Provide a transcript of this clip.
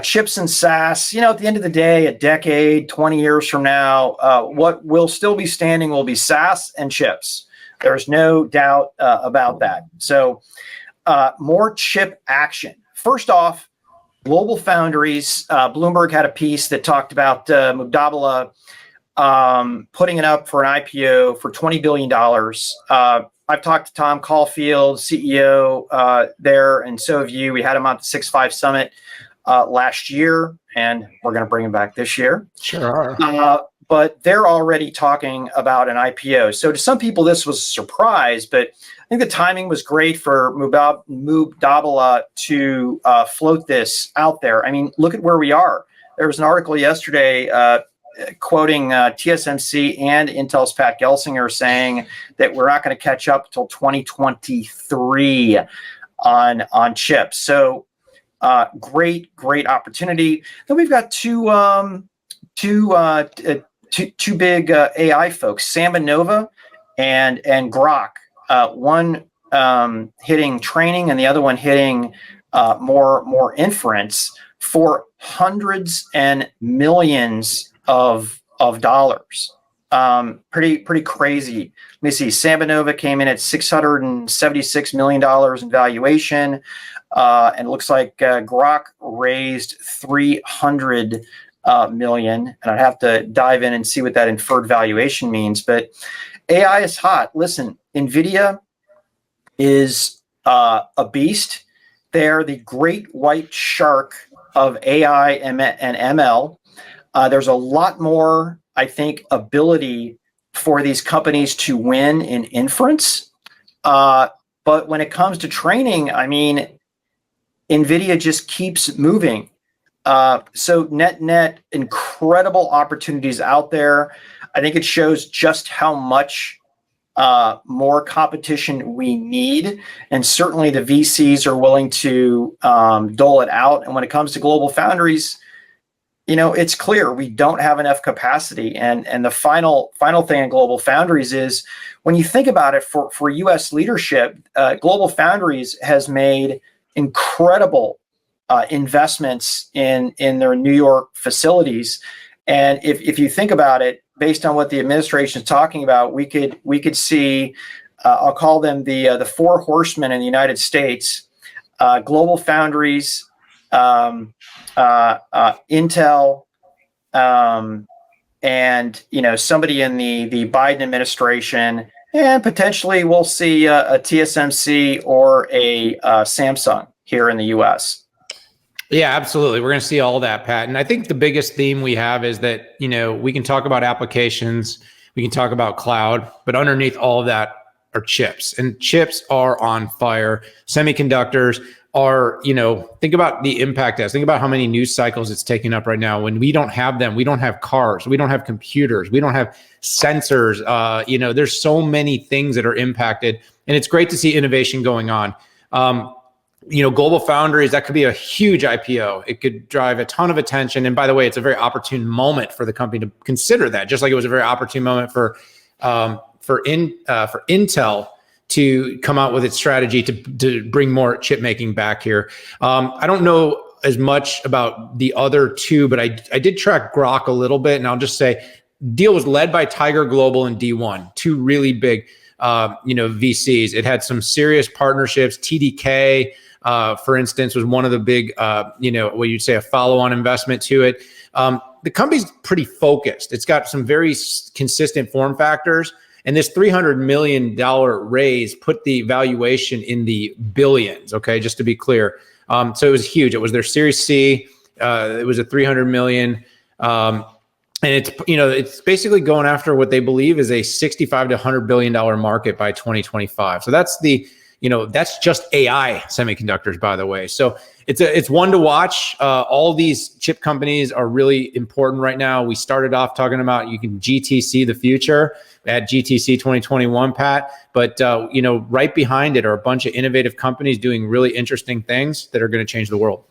chips and SaaS, at the end of the day, a decade, 20 years from now, what will still be standing will be SaaS and chips. There's no doubt about that. So more chip action. First off, Globalfoundries, Bloomberg had a piece that talked about Mubadala putting it up for an IPO for $20 billion. I've talked to Tom Caulfield, CEO there, and so have you. We had him on the 6.5 Summit last year, and we're going to bring him back this year. Sure. But they're already talking about an IPO. So to some people, this was a surprise, but I think the timing was great for Mubadala to float this out there. I mean, look at where we are. There was an article yesterday quoting TSMC and Intel's Pat Gelsinger saying that we're not going to catch up until 2023 on chips. So great opportunity. Then we've got two big AI folks, Sambanova and Groq. One hitting training and the other one hitting more inference for hundreds and millions of dollars. Pretty crazy. Let me see. Sambanova came in at $676 million in valuation, and it looks like Groq raised $300 million. And I'd have to dive in and see what that inferred valuation means. But AI is hot. Listen, NVIDIA is a beast. They're the great white shark of AI and ML. There's a lot more, I think, ability for these companies to win in inference. But when it comes to training, I mean, NVIDIA just keeps moving. So net, incredible opportunities out there. I think it shows just how much more competition we need. And certainly the VCs are willing to dole it out. And when it comes to Globalfoundries, it's clear we don't have enough capacity. And the final thing on Globalfoundries is when you think about it for U.S. leadership, Globalfoundries has made incredible investments in their New York facilities. And if you think about it, based on what the administration is talking about, we could see, I'll call them the four horsemen in the United States, Globalfoundries, Intel, and somebody in the Biden administration, and potentially we'll see a TSMC or a Samsung here in the U.S. Yeah, absolutely. We're going to see all that, Pat. And I think the biggest theme we have is that, we can talk about applications, we can talk about cloud, but underneath all of that are chips. And chips are on fire. Semiconductors are, think about the impact as, think about how many news cycles it's taking up right now. When we don't have them, we don't have cars, we don't have computers, we don't have sensors. There's so many things that are impacted, and it's great to see innovation going on. Globalfoundries, that could be a huge IPO. It could drive a ton of attention. And by the way, it's a very opportune moment for the company to consider that, just like it was a very opportune moment for Intel to come out with its strategy to bring more chip making back here. I don't know as much about the other two, but I did track Groq a little bit, and I'll just say deal was led by Tiger Global and D1, two really big VCs. It had some serious partnerships. TDK, for instance, was one of the big, what you'd say a follow-on investment to it. The company's pretty focused. It's got some very consistent form factors. And this $300 million raise put the valuation in the billions, okay, just to be clear. So it was huge. It was their Series C. It was a $300 million. And it's basically going after what they believe is a $65 to $100 billion market by 2025. So that's that's just AI semiconductors, by the way. So it's one to watch. All these chip companies are really important right now. We started off talking about you can GTC the future at GTC 2021, Pat. But right behind it are a bunch of innovative companies doing really interesting things that are going to change the world.